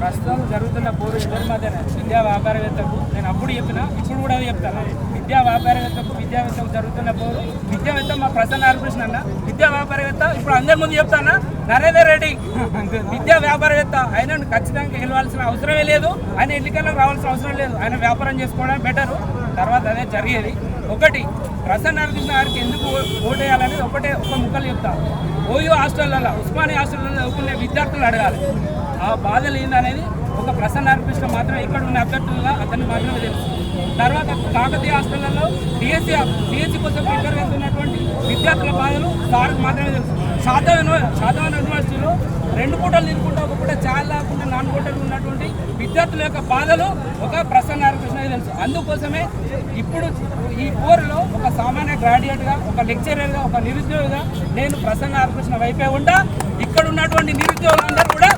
ప్రస్తుతం జరుగుతున్న పోరు ఇద్దరి మధ్యన విద్యా వ్యాపారవేత్తకు నేను అప్పుడు చెప్పినా ఇప్పుడు కూడా చెప్తాను. విద్యా వ్యాపారవేత్తకు విద్యావేత్తకు జరుగుతున్న పోరు. విద్యావేత్త మా ప్రసన్న హరికృష్ణ అన్న, విద్యా వ్యాపారవేత్త ఇప్పుడు అందరి ముందు చెప్తానా నరేందర్ రెడ్డి విద్యా వ్యాపారవేత్త. ఆయన ఖచ్చితంగా గెలవాల్సిన అవసరమే లేదు, ఆయన ఎన్నికల్లో రావాల్సిన అవసరం లేదు. ఆయన వ్యాపారం చేసుకోవడం బెటరు. తర్వాత అదే జరిగేది. ఒకటి ప్రసన్న హరికృష్ణ గారికి ఎందుకు ఓటేయాలనేది ఒక ముక్కలు చెప్తాను. ఓయూ హాస్టళ్లలో ఉస్మానియా హాస్టల్లో చదువుకునే విద్యార్థులు అడగాలి ఆ బాధలు ఏందనేది. ఒక ప్రసన్న హరికృష్ణ మాత్రమే ఇక్కడ ఉన్న అభ్యర్థులుగా అతన్ని మాత్రమే తెలుసు. తర్వాత కాకతీయ హాస్టళ్లలో డిఎస్సి కోసం ప్రిపేర్ అవుతున్నటువంటి విద్యార్థుల బాధలు సార్కి మాత్రమే తెలుసు. శాతవాహన యూనివర్సిటీలో 2 పూటలు తినుకుంటూ ఒక పూట ఛాయ్ లేకుండా 4 పూటలు ఉన్నటువంటి విద్యార్థుల యొక్క బాధలు ఒక ప్రసన్న హరికృష్ణకి తెలుసు. అందుకోసమే ఇప్పుడు ఈ పోరులో ఒక సామాన్య గ్రాడ్యుయేట్గా, ఒక లెక్చరర్గా, ఒక నిరుద్యోగిగా నేను ప్రసన్న హరికృష్ణ వైపే ఉంటా. ఇక్కడ ఉన్నటువంటి నిరుద్యోగులందరూ కూడా